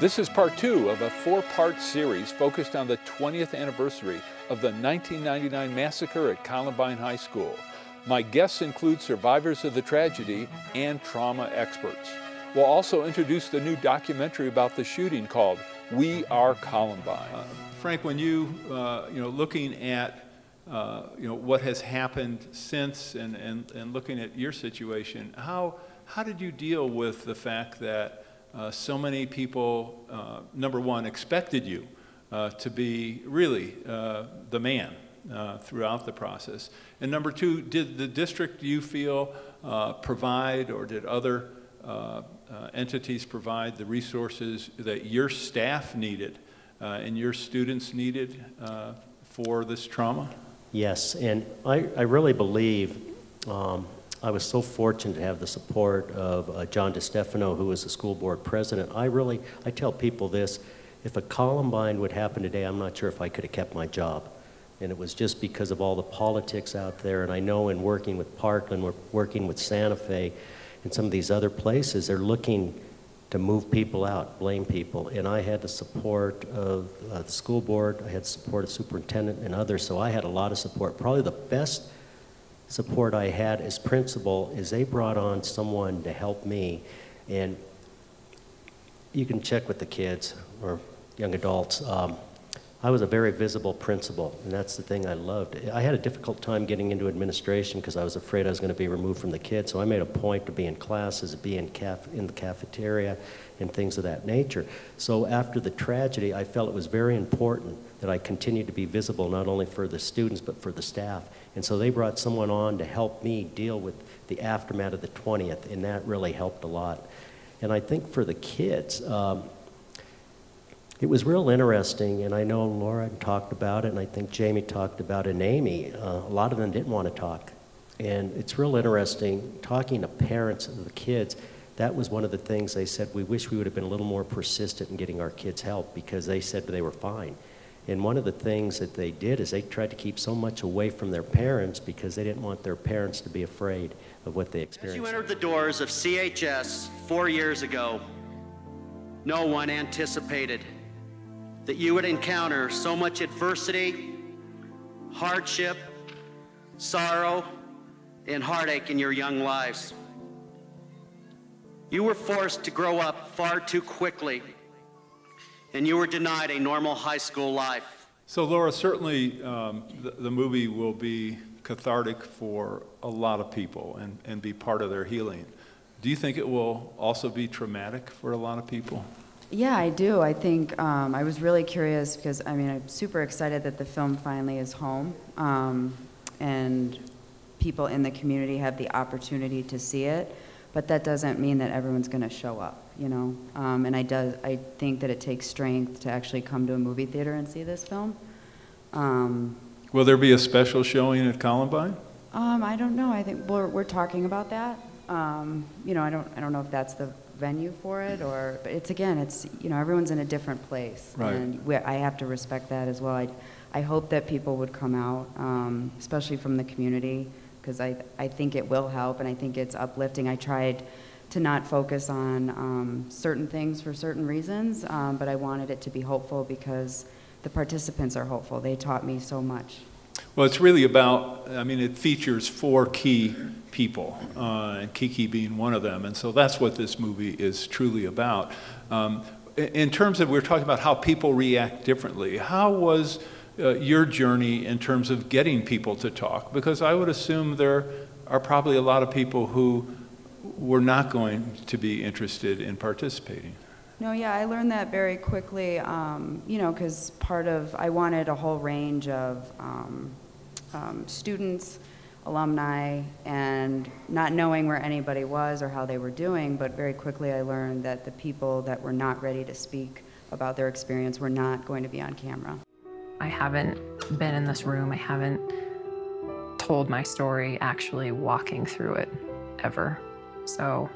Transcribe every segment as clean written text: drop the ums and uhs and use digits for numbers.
This is part 2 of a 4-part series focused on the 20th anniversary of the 1999 massacre at Columbine High School. My guests include survivors of the tragedy and trauma experts. We'll also introduce the new documentary about the shooting called Are Columbine. Frank, when looking at what has happened since and looking at your situation, how did you deal with the fact that so many people, number one, expected you to be really the man throughout the process? And number two, did the district, you feel, provide, or did other entities provide the resources that your staff needed and your students needed for this trauma? Yes, and I really believe I was so fortunate to have the support of John DeStefano, who was the school board president. I tell people this: if a Columbine would happen today, I'm not sure if I could have kept my job. And it was just because of all the politics out there. And I know in working with Parkland, we're working with Santa Fe, and some of these other places, they're looking to move people out, blame people. And I had the support of the school board, I had support of superintendent and others, so I had a lot of support. Probably the best support I had as principal is they brought on someone to help me. And you can check with the kids or young adults. I was a very visible principal, and that's the thing I loved. I had a difficult time getting into administration because I was afraid I was going to be removed from the kids, so I made a point to be in classes, be in the cafeteria, and things of that nature. So after the tragedy, I felt it was very important that I continued to be visible, not only for the students, but for the staff. And so they brought someone on to help me deal with the aftermath of the 20th, and that really helped a lot. And I think for the kids, it was real interesting, and I know Laura talked about it, and I think Jamie talked about it, and Amy. A lot of them didn't want to talk. And it's real interesting, talking to parents of the kids, that was one of the things they said, we wish we would have been a little more persistent in getting our kids help, because they said they were fine. And one of the things that they did is they tried to keep so much away from their parents because they didn't want their parents to be afraid of what they experienced. As you entered the doors of CHS 4 years ago, no one anticipated that you would encounter so much adversity, hardship, sorrow, and heartache in your young lives. You were forced to grow up far too quickly, and you were denied a normal high school life. So Laura, certainly the movie will be cathartic for a lot of people and be part of their healing. Do you think it will also be traumatic for a lot of people? Yeah, I do. I think I was really curious because, I'm super excited that the film finally is home, and people in the community have the opportunity to see it, but that doesn't mean that everyone's going to show up, and I think that it takes strength to actually come to a movie theater and see this film. Will there be a special showing at Columbine? I don't know. I think we're talking about that. I don't know if that's the venue for it, but it's everyone's in a different place, right. And I have to respect that as well. I hope that people would come out, especially from the community, because I think it will help, and I think it's uplifting. I tried to not focus on certain things for certain reasons, but I wanted it to be hopeful because the participants are hopeful. They taught me so much. Well, it's really about, it features 4 key people, and Kiki being one of them, and so that's what this movie is truly about. In terms of, we're talking about how people react differently, how was your journey in terms of getting people to talk? Because I would assume there are probably a lot of people who were not going to be interested in participating. No, yeah, I learned that very quickly, because I wanted a whole range of students, alumni, and not knowing where anybody was or how they were doing, but very quickly I learned that the people that were not ready to speak about their experience were not going to be on camera. I haven't been in this room, I haven't told my story actually walking through it ever. So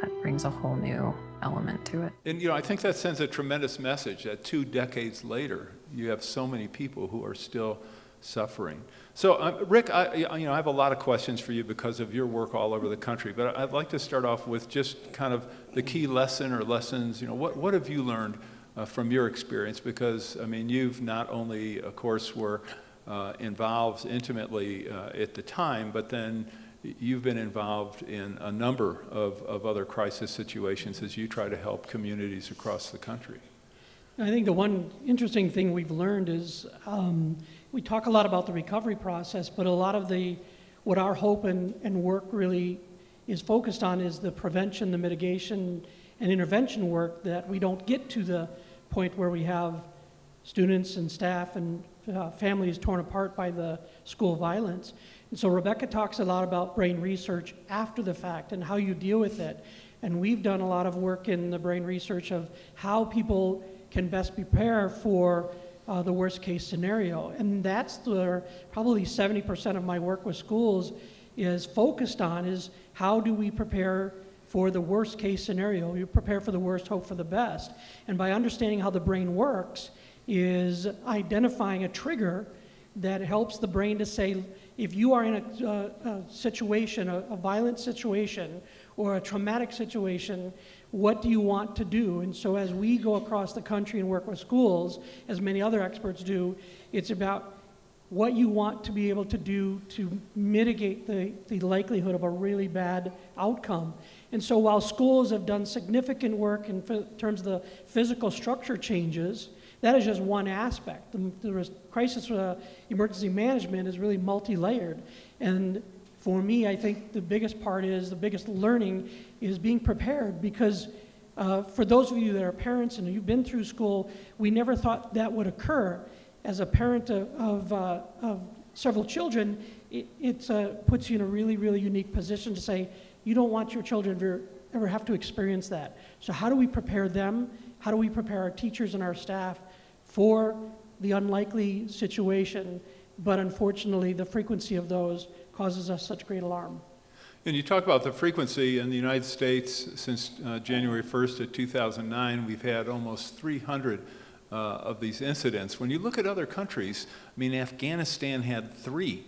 that brings a whole new element to it. And I think that sends a tremendous message that 2 decades later, you have so many people who are still suffering. So, Rick, I have a lot of questions for you because of your work all over the country, but I'd like to start off with just kind of the key lesson or lessons. What have you learned from your experience? Because, I mean, you've not only, of course, were involved intimately at the time, but then you've been involved in a number of other crisis situations as you try to help communities across the country. I think the one interesting thing we've learned is we talk a lot about the recovery process, but a lot of what our hope and work really is focused on is the prevention, the mitigation, and intervention work, that we don't get to the point where we have students and staff and families torn apart by the school violence. And so Rebecca talks a lot about brain research after the fact and how you deal with it. And we've done a lot of work in the brain research of how people can best prepare for the worst case scenario. And that's probably 70% of my work with schools is focused on, is how do we prepare for the worst case scenario? You prepare for the worst, hope for the best. And by understanding how the brain works is identifying a trigger that helps the brain to say, if you are in a situation, a violent situation, or a traumatic situation, what do you want to do? And so as we go across the country and work with schools, as many other experts do, it's about what you want to be able to do to mitigate the likelihood of a really bad outcome. And so while schools have done significant work in terms of the physical structure changes, that is just one aspect. The crisis emergency management is really multi-layered. And for me, I think the biggest part is, the biggest learning is being prepared, because for those of you that are parents and you've been through school, we never thought that would occur. As a parent of several children, it puts you in a really, really unique position to say, you don't want your children to ever have to experience that. So how do we prepare them? How do we prepare our teachers and our staff for the unlikely situation? But unfortunately, the frequency of those causes us such great alarm. And you talk about the frequency in the United States. Since January 1st of 2009, we've had almost 300 of these incidents. When you look at other countries, I mean, Afghanistan had 3.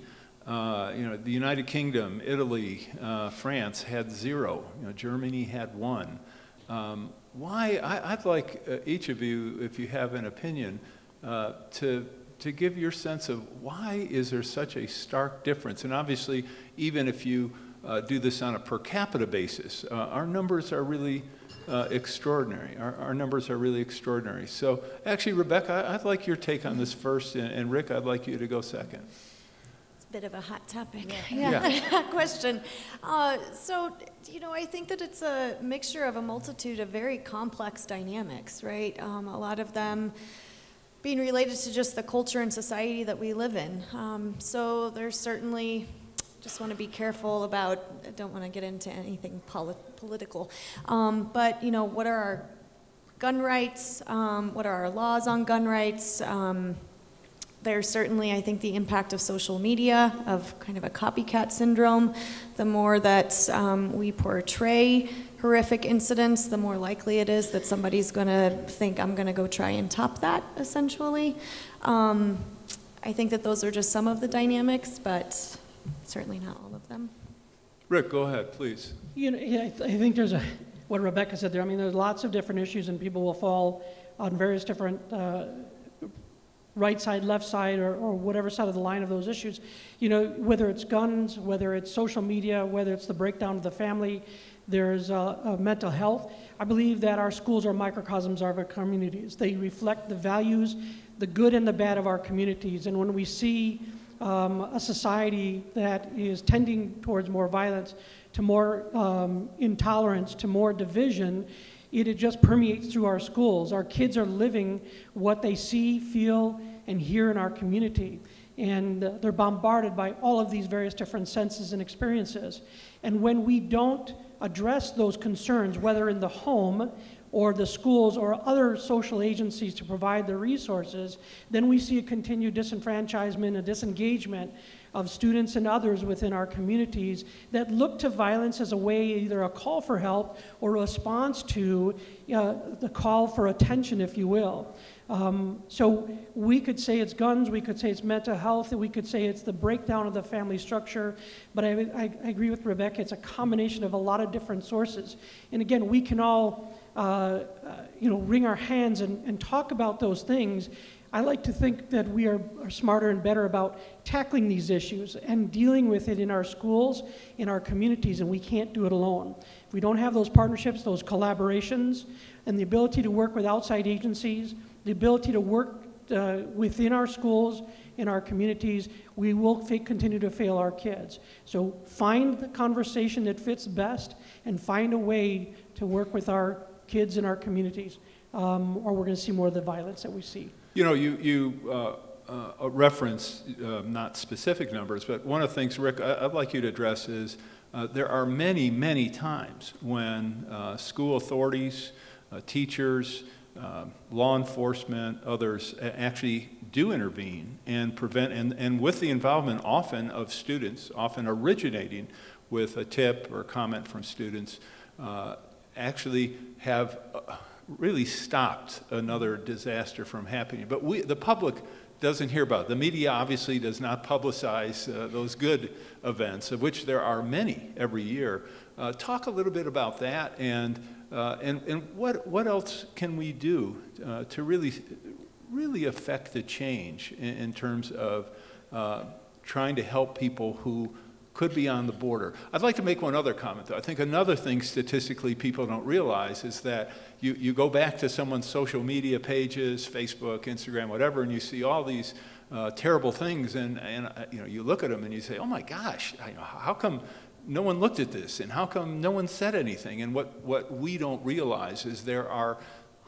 The United Kingdom, Italy, France had 0. Germany had 1. Why? I'd like each of you, if you have an opinion, to give your sense of why is there such a stark difference. And obviously, even if you do this on a per capita basis, our numbers are really extraordinary. Our numbers are really extraordinary. So actually, Rebecca, I'd like your take on this first, and Rick, I'd like you to go second. It's a bit of a hot topic. Yeah. Question. So, I think that it's a mixture of a multitude of very complex dynamics, right? A lot of them being related to just the culture and society that we live in. So there's certainly, just want to be careful about, I don't want to get into anything political, but what are our gun rights? What are our laws on gun rights? There's certainly, I think, the impact of social media, of kind of a copycat syndrome. The more that we portray horrific incidents, the more likely it is that somebody's going to think, I'm going to go try and top that, essentially. I think that those are just some of the dynamics, but certainly not all of them. Rick, go ahead, please. I think there's what Rebecca said there. I mean, there's lots of different issues, and people will fall on various different right side, left side, or whatever side of the line of those issues. Whether it's guns, whether it's social media, whether it's the breakdown of the family, there's mental health. I believe that our schools are microcosms of our communities. They reflect the values, the good and the bad of our communities. And when we see a society that is tending towards more violence, to more intolerance, to more division, it just permeates through our schools. Our kids are living what they see, feel, and hear in our community. And they're bombarded by all of these various different senses and experiences. And when we don't address those concerns, whether in the home or the schools or other social agencies to provide the resources, then we see a continued disenfranchisement, a disengagement of students and others within our communities that look to violence as a way, either a call for help or a response to the call for attention, if you will. So we could say it's guns, we could say it's mental health, we could say it's the breakdown of the family structure, but I agree with Rebecca, it's a combination of a lot of different sources. And again, we can all wring our hands and talk about those things. I like to think that we are smarter and better about tackling these issues and dealing with it in our schools, in our communities, and we can't do it alone. If we don't have those partnerships, those collaborations, and the ability to work with outside agencies, the ability to work within our schools, in our communities, we will continue to fail our kids. So find the conversation that fits best and find a way to work with our kids in our communities, or we're going to see more of the violence that we see. You know, you reference not specific numbers, but one of the things, Rick, I'd like you to address is there are many, many times when school authorities, teachers, law enforcement, others actually do intervene and prevent, and with the involvement often of students, often originating with a tip or comment from students, actually have really stopped another disaster from happening. But the public doesn't hear about it. The media obviously does not publicize those good events, of which there are many every year. Talk a little bit about that, and what else can we do to really affect the change in terms of trying to help people who could be on the border. I'd like to make one other comment, though. I think another thing statistically people don't realize is that you go back to someone's social media pages, Facebook, Instagram, whatever, and you see all these terrible things, and you look at them and you say, oh my gosh, how come no one looked at this, and how come no one said anything? And what we don't realize is there are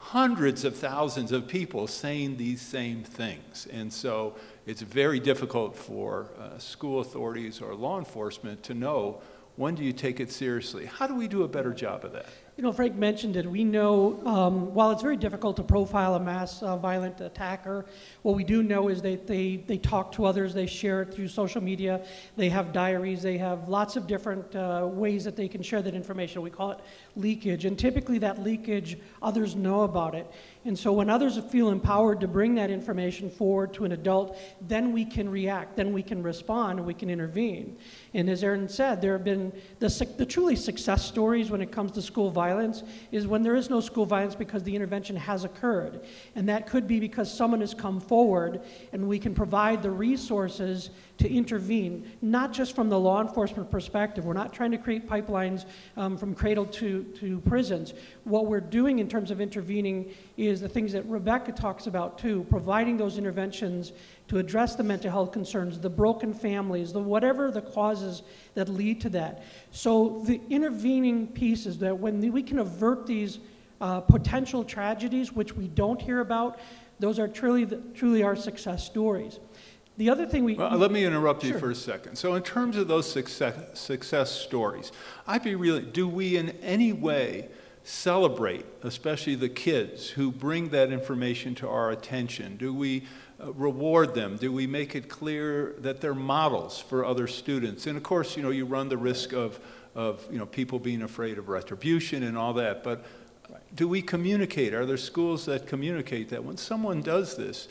hundreds of thousands of people saying these same things. And so it's very difficult for school authorities or law enforcement to know, when do you take it seriously? How do we do a better job of that? You know, Frank mentioned it. We know, while it's very difficult to profile a mass violent attacker, what we do know is that they talk to others, they share it through social media, they have diaries, they have lots of different ways that they can share that information. We call it leakage, and typically that leakage, others know about it. And so when others feel empowered to bring that information forward to an adult, then we can react, then we can respond, and we can intervene. And as Aaron said, there have been the truly success stories when it comes to school violence is when there is no school violence because the intervention has occurred. And that could be because someone has come forward and we can provide the resources to intervene, not just from the law enforcement perspective. We're not trying to create pipelines from cradle to prisons. What we're doing in terms of intervening is the things that Rebecca talks about too, providing those interventions to address the mental health concerns, the broken families, whatever the causes that lead to that. So the intervening piece is that when we can avert these potential tragedies, which we don't hear about, those are truly our success stories. The other thing let me interrupt you Sure. for a second. So in terms of those success stories, do we in any way celebrate, especially the kids who bring that information to our attention? Do we reward them? Do we make it clear that they're models for other students? And of course, you run the risk of people being afraid of retribution and all that, but do we communicate? Are there schools that communicate that when someone does this,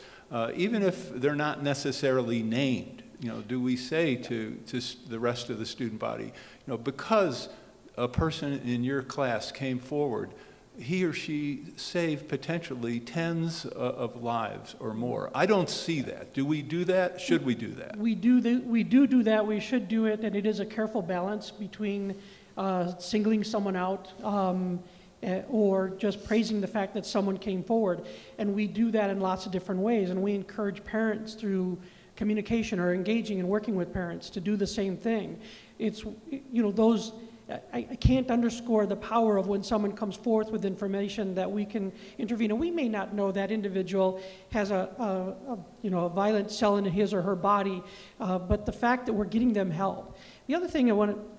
even if they're not necessarily named, do we say to the rest of the student body, because a person in your class came forward, he or she saved potentially tens of lives or more. I don't see that. Do we do that? Should we do that? We do that. We should do it, and it is a careful balance between singling someone out or just praising the fact that someone came forward. And we do that in lots of different ways, and we encourage parents through communication or engaging and working with parents to do the same thing. It's, I can't underscore the power of when someone comes forth with information that we can intervene. And we may not know that individual has a violent cell in his or her body, but the fact that we're getting them help. The other thing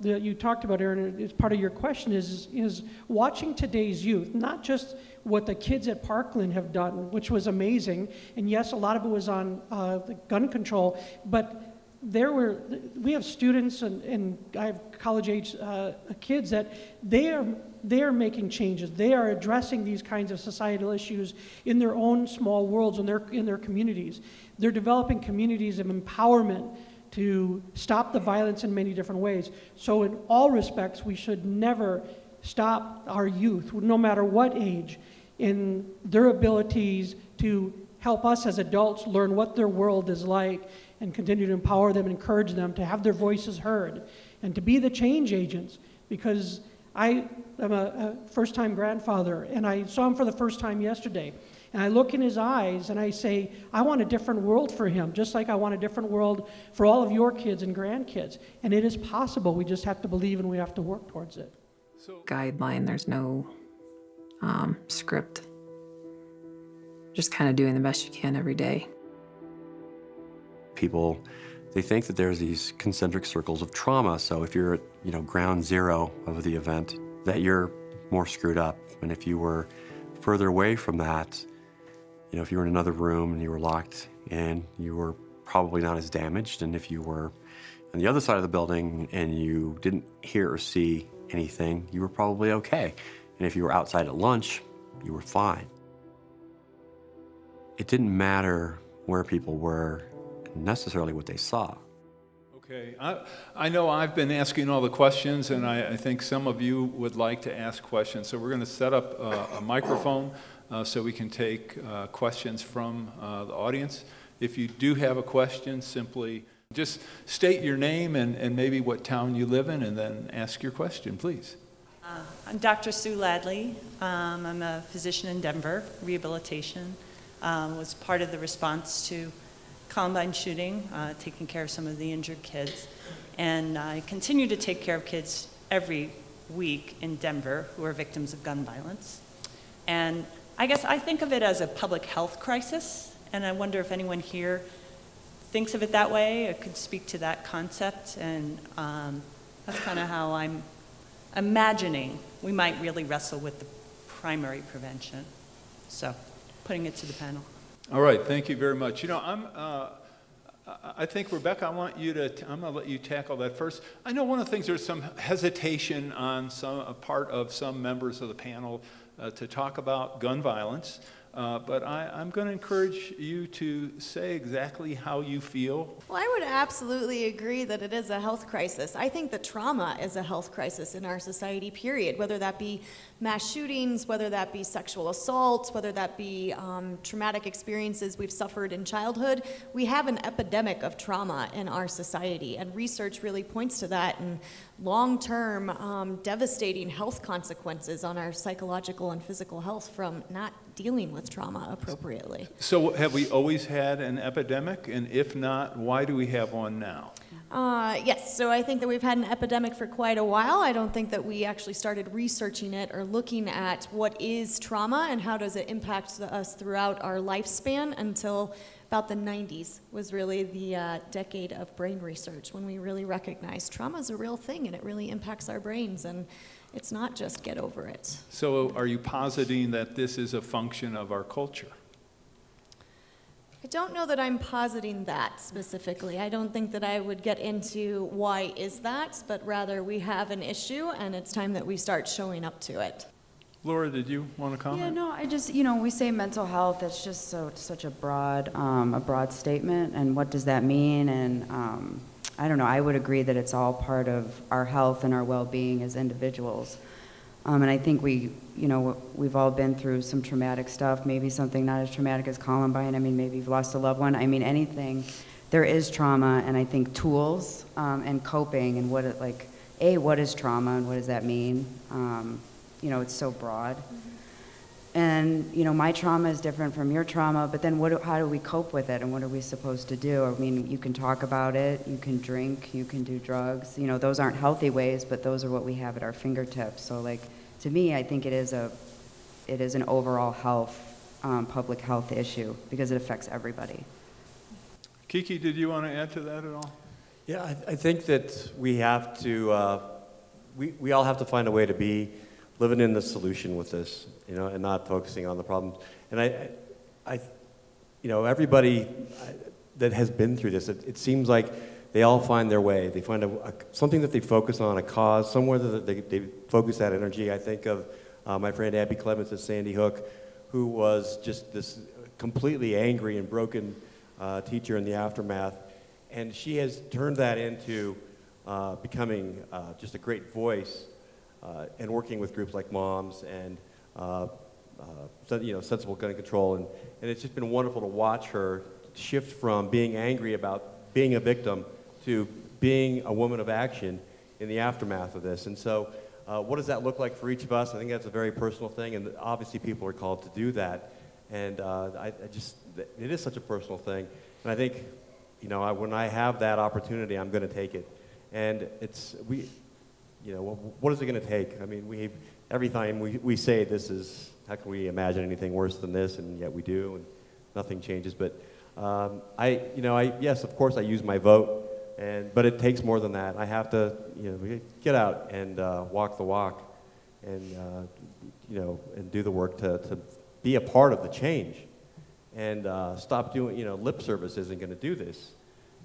that you talked about, Aaron, as part of your question is watching today's youth, not just what the kids at Parkland have done, which was amazing, and yes, a lot of it was on the gun control, but we have students and I have college-age kids that they are making changes. They are addressing these kinds of societal issues in their own small worlds, in their communities. They're developing communities of empowerment to stop the violence in many different ways. So in all respects, we should never stop our youth, no matter what age, in their abilities to help us as adults learn what their world is like and continue to empower them and encourage them to have their voices heard and to be the change agents. Because I am a first-time grandfather, and I saw him for the first time yesterday. And I look in his eyes and I say, I want a different world for him, just like I want a different world for all of your kids and grandkids. And it is possible. We just have to believe and we have to work towards it. Guideline, there's no script. Just kind of doing the best you can every day. People, they think that there's these concentric circles of trauma. So if you're at, ground zero of the event, that you're more screwed up. And if you were further away from that, if you were in another room and you were locked in, you were probably not as damaged. And if you were on the other side of the building and you didn't hear or see anything, you were probably okay. And if you were outside at lunch, you were fine. It didn't matter where people were, necessarily what they saw. Okay, I know I've been asking all the questions, and I think some of you would like to ask questions. So we're going to set up a microphone so we can take questions from the audience. If you do have a question, simply just state your name and maybe what town you live in, and then ask your question, please. I'm Dr. Sue Ladley. I'm a physician in Denver, rehabilitation. Was part of the response to Columbine shooting, taking care of some of the injured kids. And I continue to take care of kids every week in Denver who are victims of gun violence. And I guess I think of it as a public health crisis, and I wonder if anyone here thinks of it that way or could speak to that concept. And that's kind of how I'm imagining we might really wrestle with the primary prevention. So, putting it to the panel. All right, thank you very much. I think, Rebecca, I'm going to let you tackle that first. I know one of the things, there's some hesitation on a part of some members of the panel to talk about gun violence, but I'm going to encourage you to say exactly how you feel. Well, I would absolutely agree that it is a health crisis. I think that trauma is a health crisis in our society, period, whether that be mass shootings, whether that be sexual assaults, whether that be traumatic experiences we've suffered in childhood. We have an epidemic of trauma in our society, and research really points to that, and long-term devastating health consequences on our psychological and physical health from not dealing with trauma appropriately. So have we always had an epidemic? And if not, why do we have one now? Yes, so I think that we've had an epidemic for quite a while. I don't think that we actually started researching it or looking at what is trauma and how does it impact us throughout our lifespan until about the 90s was really the decade of brain research when we really recognized trauma is a real thing and it really impacts our brains, and it's not just get over it. So are you positing that this is a function of our culture? I don't know that I'm positing that specifically. I don't think that I would get into why is that, but rather we have an issue and it's time that we start showing up to it. Laura, did you want to comment? Yeah, no, I just, we say mental health, it's just such a broad statement, and what does that mean? And I don't know, I would agree that it's all part of our health and our well-being as individuals. And I think we've all been through some traumatic stuff, maybe something not as traumatic as Columbine. I mean, maybe you've lost a loved one. I mean, anything. There is trauma, and I think tools and coping and what is trauma and what does that mean? It's so broad. And, my trauma is different from your trauma, but then how do we cope with it, and what are we supposed to do? I mean, you can talk about it, you can drink, you can do drugs. Those aren't healthy ways, but those are what we have at our fingertips. So, to me, I think it is an overall public health issue, because it affects everybody. Kiki, did you want to add to that at all? Yeah, I think that we have to, we all have to find a way to be living in the solution with this, you know, and not focusing on the problems. And you know, everybody that has been through this, it seems like they all find their way. They find something that they focus on, a cause, somewhere that they focus that energy. I think of my friend Abby Clements at Sandy Hook, who was just this completely angry and broken teacher in the aftermath. And she has turned that into becoming just a great voice and working with groups like Moms and you know, Sensible Gun Control. And it's just been wonderful to watch her shift from being angry about being a victim to being a woman of action in the aftermath of this. And so what does that look like for each of us? I think that's a very personal thing, and obviously people are called to do that. And it is such a personal thing. And I think, you know, when I have that opportunity, I'm going to take it. And you know, what is it going to take? I mean, every time we say this is, how can we imagine anything worse than this? And yet we do, and nothing changes. But yes, of course I use my vote, but it takes more than that. I have to, you know, get out and walk the walk, and you know, and do the work to be a part of the change, and stop doing, you know, lip service isn't going to do this,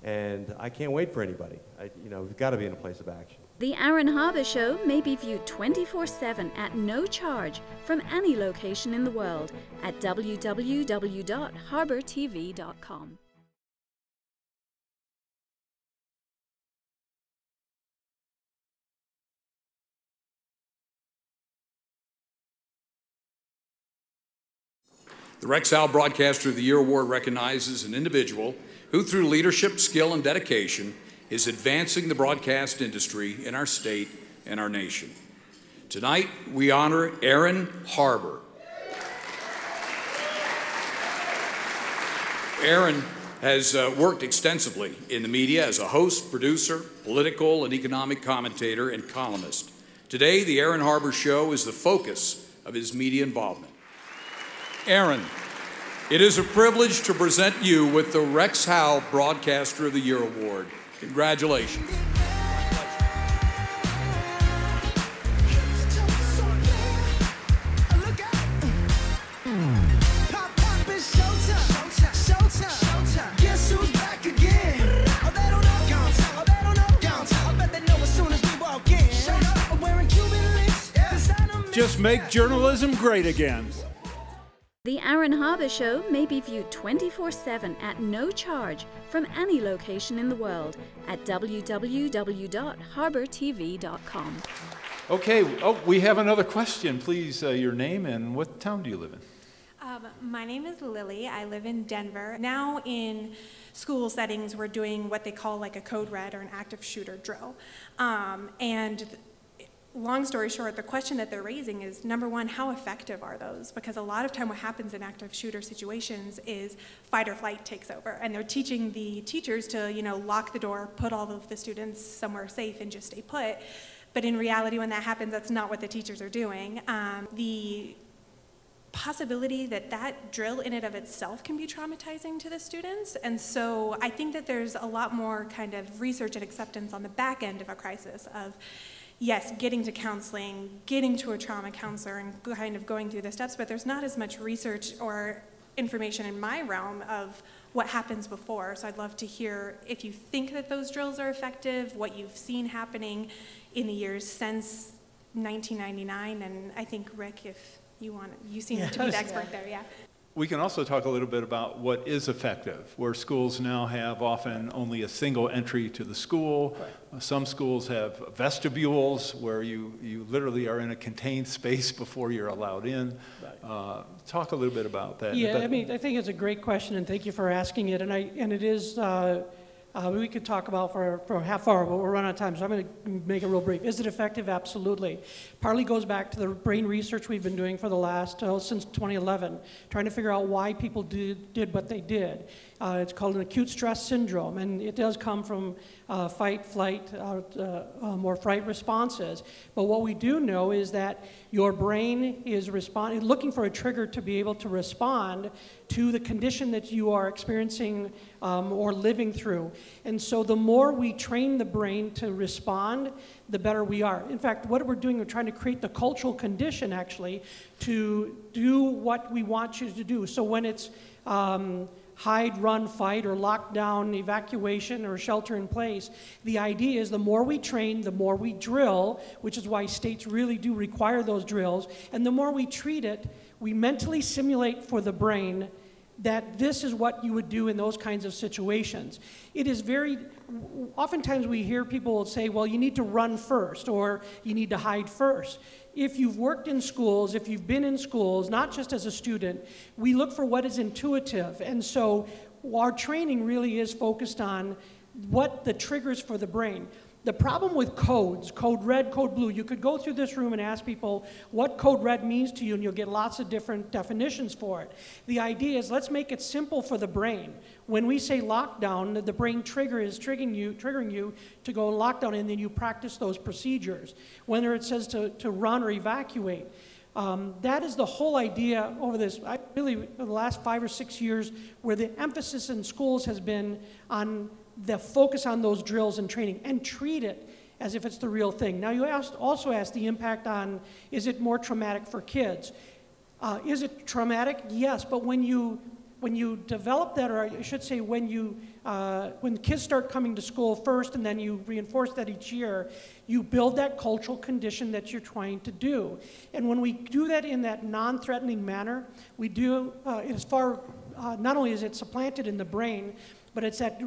and I can't wait for anybody. You know, we've got to be in a place of action. The Aaron Harber Show may be viewed 24/7 at no charge from any location in the world at www.harbortv.com. The Rex Howell Broadcaster of the Year Award recognizes an individual who, through leadership, skill, and dedication, is advancing the broadcast industry in our state and our nation. Tonight, we honor Aaron Harber. Aaron has worked extensively in the media as a host, producer, political and economic commentator, and columnist. Today, the Aaron Harber Show is the focus of his media involvement. Aaron, it is a privilege to present you with the Rex Howell Broadcaster of the Year Award. Congratulations. Just make journalism great again. The Aaron Harber Show may be viewed 24/7 at no charge from any location in the world at www.harbortv.com. Okay, we have another question. Please, your name and what town do you live in? My name is Lily. I live in Denver. Now in school settings, we're doing what they call like a code red or an active shooter drill. Long story short, the question that they're raising is, number one, how effective are those? Because a lot of time what happens in active shooter situations is fight or flight takes over, and they're teaching the teachers to, you know, lock the door, put all of the students somewhere safe and just stay put. But in reality, when that happens, that's not what the teachers are doing. The possibility that that drill in and of itself can be traumatizing to the students. And so I think that there's a lot more kind of research and acceptance on the back end of a crisis of, yes, getting to counseling, getting to a trauma counselor, and kind of going through the steps, but there's not as much research or information in my realm of what happens before. So I'd love to hear if you think that those drills are effective, what you've seen happening in the years since 1999, and I think, Rick, if you want, you seem to be the expert there, yeah. We can also talk a little bit about what is effective, where schools now have often only a single entry to the school. Right. Some schools have vestibules where you literally are in a contained space before you're allowed in. Right. Talk a little bit about that. Yeah, I mean, I think it's a great question, and thank you for asking it. And it is, we could talk about for a half hour, but we're running out of time, so I'm going to make it real brief. Is it effective? Absolutely. Partly goes back to the brain research we've been doing for the last, since 2011, trying to figure out why people did what they did. It's called an acute stress syndrome, and it does come from fight, flight, or fright responses. But what we do know is that your brain is looking for a trigger to be able to respond to the condition that you are experiencing or living through. And so the more we train the brain to respond, the better we are. In fact, what we're doing, we're trying to create the cultural condition, actually, to do what we want you to do. So when it's hide, run, fight, or lockdown, evacuation, or shelter in place, the idea is the more we train, the more we drill, which is why states really do require those drills, and the more we treat it, we mentally simulate for the brain that this is what you would do in those kinds of situations. It is very, oftentimes we hear people say, well, you need to run first, or you need to hide first. If you've worked in schools, if you've been in schools, not just as a student, we look for what is intuitive. And so our training really is focused on what the triggers for the brain. The problem with codes, code red, code blue, you could go through this room and ask people what code red means to you, and you'll get lots of different definitions for it. The idea is, let's make it simple for the brain. When we say lockdown, the brain trigger is triggering you to go lockdown, and then you practice those procedures. Whether it says to run or evacuate. That is the whole idea over this, really, the last 5 or 6 years, where the emphasis in schools has been on the focus on those drills and training, and treat it as if it's the real thing. Now, you also asked the impact on, is it more traumatic for kids? Is it traumatic? Yes, but when you develop that, or I should say when kids start coming to school first and then you reinforce that each year, you build that cultural condition that you're trying to do. And when we do that in that non-threatening manner, we do, not only is it supplanted in the brain, but it's that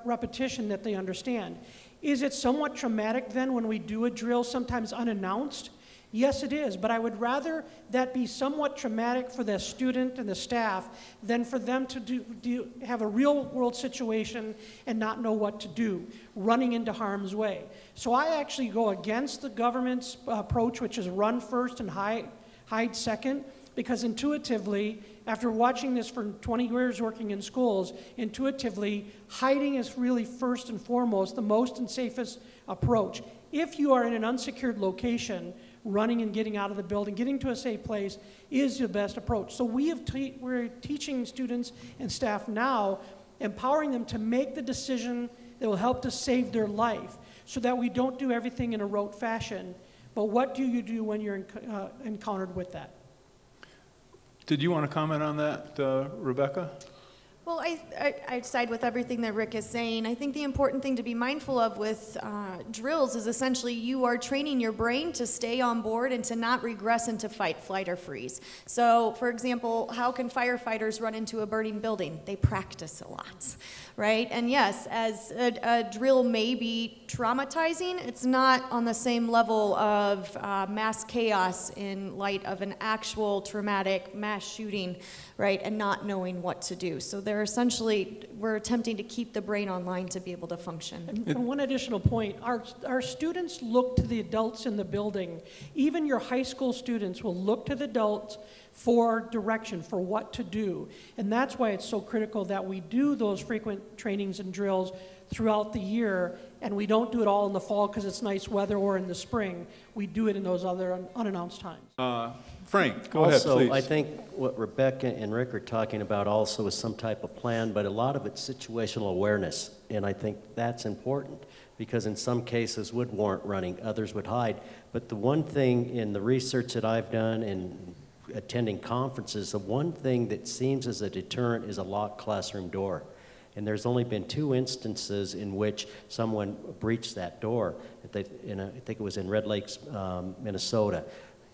repetition that they understand. Is it somewhat traumatic then when we do a drill, sometimes unannounced? Yes, it is, but I would rather that be somewhat traumatic for the student and the staff than for them to have a real world situation and not know what to do, running into harm's way. So I actually go against the government's approach, which is run first and hide second, because intuitively, after watching this for 20 years working in schools, intuitively, hiding is really first and foremost the most and safest approach. If you are in an unsecured location, running and getting out of the building, getting to a safe place is the best approach. So we're teaching students and staff now, empowering them to make the decision that will help to save their life, so that we don't do everything in a rote fashion. But what do you do when you're encountered with that? Did you want to comment on that, Rebecca? Well, I side with everything that Rick is saying. I think the important thing to be mindful of with drills is essentially you are training your brain to stay on board and to not regress into fight, flight, or freeze. So, for example, how can firefighters run into a burning building? They practice a lot, right? And yes, as a drill may be traumatizing, it's not on the same level of mass chaos in light of an actual traumatic mass shooting, right, and not knowing what to do. So we're attempting to keep the brain online to be able to function. And one additional point, our students look to the adults in the building. Even your high school students will look to the adults for direction, for what to do. And that's why it's so critical that we do those frequent trainings and drills throughout the year, and we don't do it all in the fall because it's nice weather or in the spring. We do it in those other unannounced times. Frank, go ahead, please. Also, I think what Rebecca and Rick are talking about also is some type of plan, but a lot of it's situational awareness, and I think that's important, because in some cases would warrant running, others would hide. But the one thing in the research that I've done and attending conferences, the one thing that seems as a deterrent is a locked classroom door. And there's only been 2 instances in which someone breached that door. I think it was in Red Lakes, Minnesota.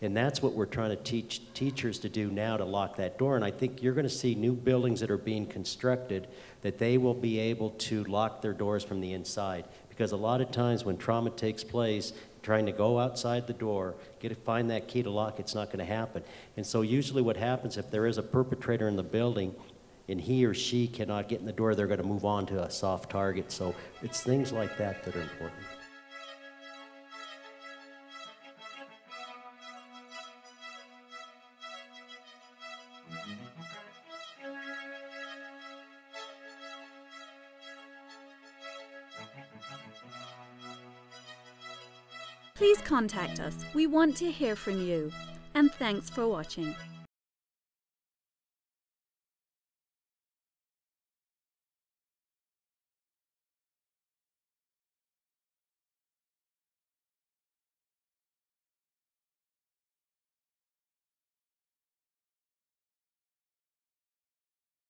And that's what we're trying to teach teachers to do now, to lock that door. And I think you're going to see new buildings that are being constructed that they will be able to lock their doors from the inside. Because a lot of times when trauma takes place, trying to go outside the door, find that key to lock, it's not going to happen. And so usually what happens, if there is a perpetrator in the building and he or she cannot get in the door, they're going to move on to a soft target. So it's things like that that are important. Please contact us. We want to hear from you. And thanks for watching.